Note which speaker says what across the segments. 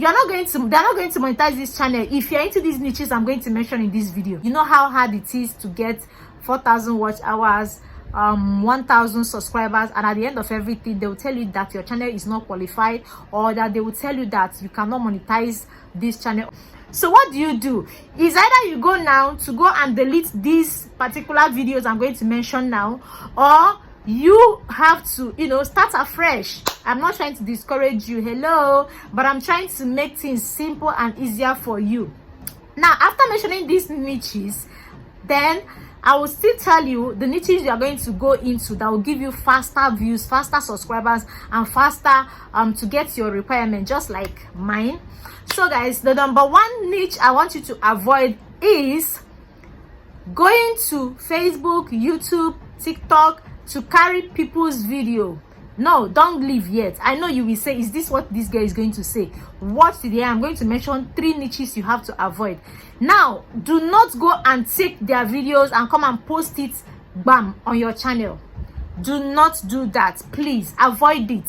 Speaker 1: they're not going to monetize this channel if you're into these niches I'm going to mention in this video. You know how hard it is to get 4,000 watch hours, 1,000 subscribers, and at the end of everything they will tell you that your channel is not qualified, or that they will tell you that you cannot monetize this channel. So what do? Is either you go now to go and delete these particular videos I'm going to mention now, or you have to, you know, start afresh. I'm not trying to discourage you, hello, but I'm trying to make things simple and easier for you. Now, after mentioning these niches, then I will still tell you the niches you are going to go into that will give you faster views, faster subscribers, and faster to get your requirement, just like mine. So guys, the number one niche I want you to avoid is going to Facebook, YouTube, TikTok to carry people's video. No, don't leave yet. I know you will say, is this what this guy is going to say? Watch till the end. I'm going to mention 3 niches you have to avoid. Now, do not go and take their videos and come and post it bam on your channel. Do not do that, please. Avoid it.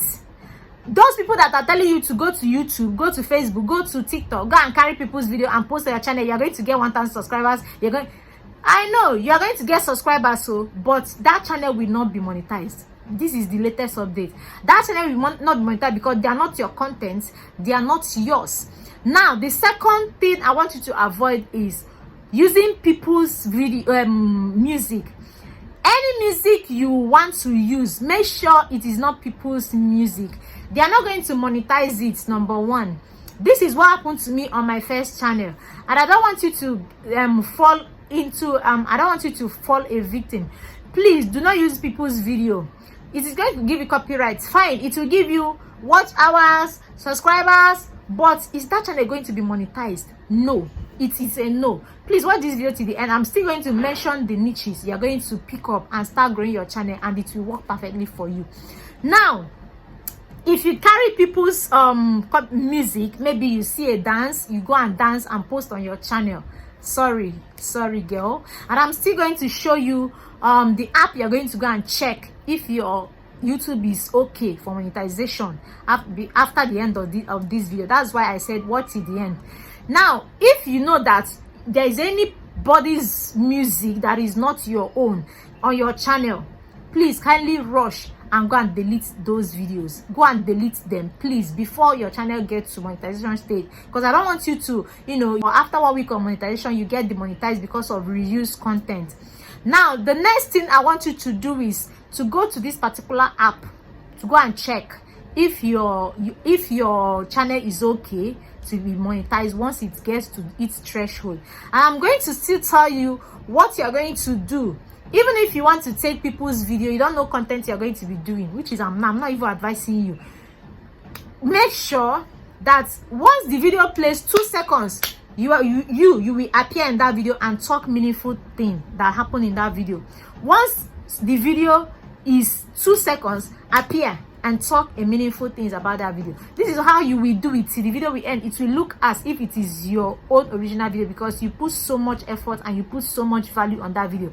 Speaker 1: Those people that are telling you to go to YouTube, go to Facebook, go to TikTok, go and carry people's video and post on your channel, you're going to get 1,000 subscribers. I know you're going to get subscribers, so but that channel will not be monetized. This is the latest update. That channel will not be monetized because they are not your content, they are not yours. Now, the second thing I want you to avoid is using people's video music. Any music you want to use, make sure it is not people's music. They are not going to monetize it, number one. This is what happened to me on my first channel, and I don't want you to fall into I don't want you to fall a victim. Please do not use people's video. It is going to give you copyright, fine, it will give you watch hours, subscribers, but is that channel going to be monetized? No, it is a no. Please watch this video to the end. I'm still going to mention the niches you're going to pick up and start growing your channel, and it will work perfectly for you. Now, if you carry people's music, maybe you see a dance, you go and dance and post on your channel. Sorry girl. And I'm still going to show you the app you're going to go and check if your YouTube is okay for monetization after the end of this video. That's why I said watch till the end. Now, if you know that there is anybody's music that is not your own on your channel, please kindly rush and go and delete those videos. Go and delete them, please, before your channel gets to monetization stage, because I don't want you to, you know, after 1 week of monetization you get demonetized because of reused content. Now, the next thing I want you to do is to go to this particular app to go and check if your channel is okay to be monetized once it gets to its threshold. And I'm going to still tell you what you're going to do. Even if you want to take people's video, you don't know content you're going to be doing, which is I'm not even advising you. Make sure that once the video plays 2 seconds, you will appear in that video and talk meaningful thing that happened in that video. Once the video is 2 seconds, appear and talk a meaningful things about that video. This is how you will do it till the video will end. It will look as if it is your own original video because you put so much effort and you put so much value on that video.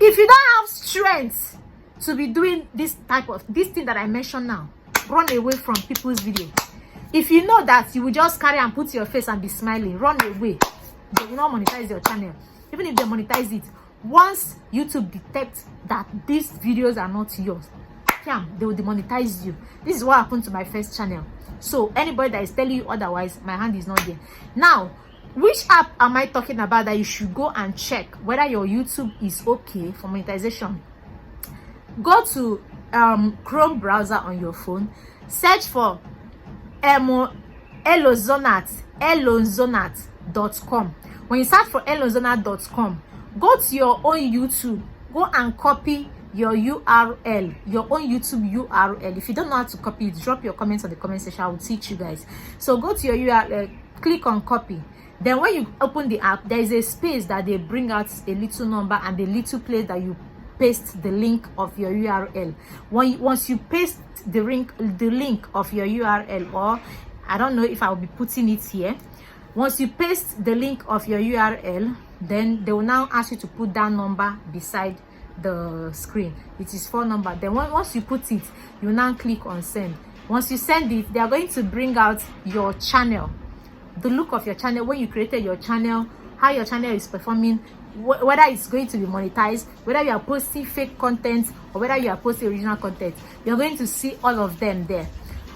Speaker 1: If you don't have strength to be doing this thing that I mentioned now, run away from people's video. If you know that you will just carry and put your face and be smiling, run away. They will not monetize your channel. Even if they monetize it, once YouTube detects that these videos are not yours, they will demonetize you. This is what happened to my first channel. So anybody that is telling you otherwise, my hand is not there. Now, which app am I talking about that you should go and check whether your YouTube is okay for monetization? Go to Chrome browser on your phone, search for elozonat.com. When you search for elozonat.com, go to your own YouTube, go and copy your URL, your own YouTube URL. If you don't know how to copy it, drop your comments on the comment section. I will teach you guys. So go to your URL, click on copy. Then when you open the app, there is a space that they bring out a little number and a little place that you paste the link of your URL. Once you paste the link of your URL, or I don't know if I will be putting it here. Once you paste the link of your URL, then they will now ask you to put that number beside the screen. It is 4 number. Then once you put it, you now click on send. Once you send it, they are going to bring out your channel, the look of your channel when you created your channel, how your channel is performing, whether it's going to be monetized, whether you are posting fake content or whether you are posting original content. You're going to see all of them there.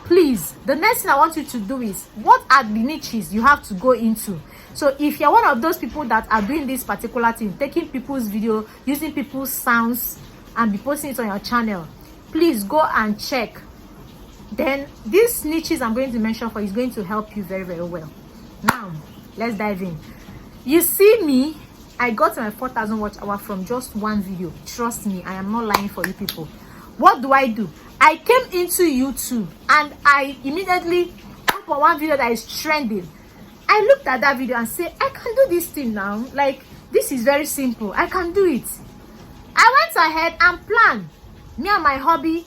Speaker 1: Please, the next thing I want you to do is, what are the niches you have to go into? So if you're one of those people that are doing this particular thing, taking people's video, using people's sounds and be posting it on your channel, please go and check. Then these niches I'm going to mention for you is going to help you very, very well. Now let's dive in. You see me, I got my 4,000 watch hour from just one video. Trust me, I am not lying for you people. What do? I came into YouTube and I immediately opened one video that is trending. I looked at that video and said, I can do this thing now. Like, this is very simple. I can do it. I went ahead and planned. Me and my hubby,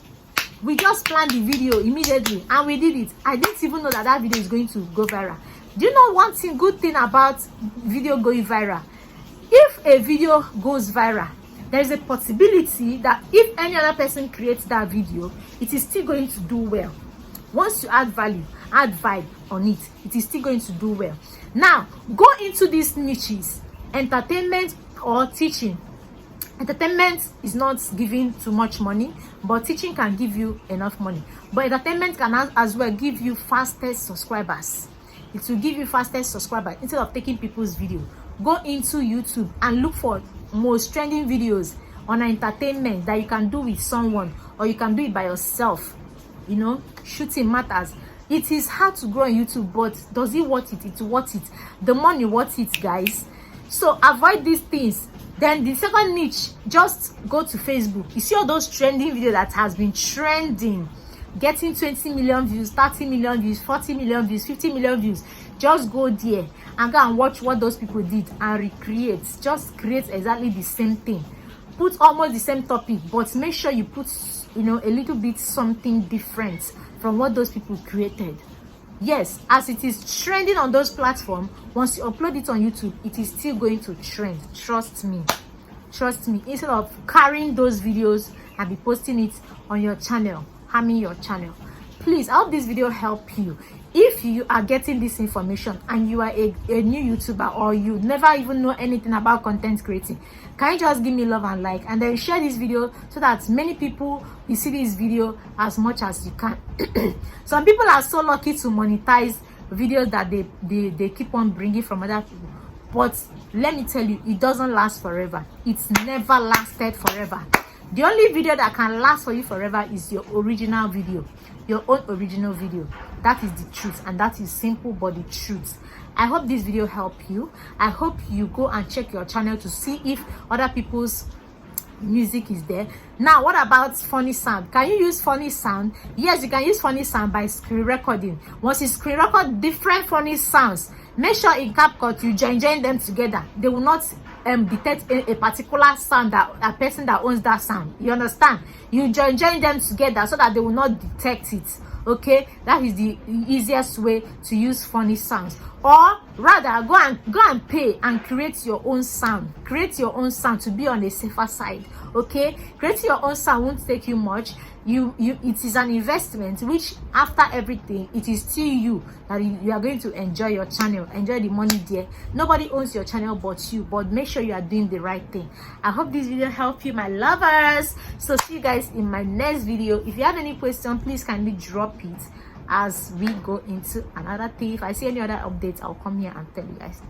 Speaker 1: we just planned the video immediately and we did it. I didn't even know that that video is going to go viral. Do you know one thing, good thing about video going viral? If a video goes viral, there is a possibility that if any other person creates that video, it is still going to do well. Once you add value, add vibe on it, it is still going to do well. Now, go into these niches, entertainment or teaching. Entertainment is not giving too much money, but teaching can give you enough money. But entertainment can as well give you fastest subscribers. It will give you fastest subscribers instead of taking people's video. Go into YouTube and look for most trending videos on entertainment that you can do with someone or you can do it by yourself. You know, shooting matters. It is hard to grow on YouTube, but does it worth it? It's worth it. The money worth it, guys. So avoid these things. Then the second niche, just go to Facebook. You see all those trending videos that has been trending, getting 20 million views, 30 million views, 40 million views, 50 million views. Just go there and go and watch what those people did and recreate. Just create exactly the same thing. Put almost the same topic, but make sure you put, you know, a little bit something different from what those people created. Yes, as it is trending on those platforms, once you upload it on YouTube, it is still going to trend. Trust me. Trust me. Instead of carrying those videos and be posting it on your channel, harming your channel. Please, I hope this video help you. If you are getting this information and you are a new YouTuber or you never even know anything about content creating, can you just give me love and like, and then share this video so that many people will see this video as much as you can. Some people are so lucky to monetize videos that they keep on bringing from other people, but let me tell you, it doesn't last forever. It's never lasted forever. The only video that can last for you forever is your original video, your own original video. That is the truth, and that is simple but the truth. I hope this video helped you. I hope you go and check your channel to see if other people's music is there. Now, what about funny sound? Can you use funny sound? Yes, you can use funny sound by screen recording. Once you screen record different funny sounds, make sure in CapCut you join them together. They will not detect a particular sound, that a person that owns that sound. You understand? You join them together so that they will not detect it. Okay, that is the easiest way to use funny sounds. Or rather, go and pay and create your own sound. Create your own sound to be on the safer side. Okay, creating your own sound won't take you much. It is an investment which, after everything, it is still you that you are going to enjoy your channel, enjoy the money there. Nobody owns your channel but you, but make sure you are doing the right thing. I hope this video helped you, my lovers. So see you guys in my next video. If you have any question, please kindly drop it as we go into another thing. If I see any other updates, I'll come here and tell you guys.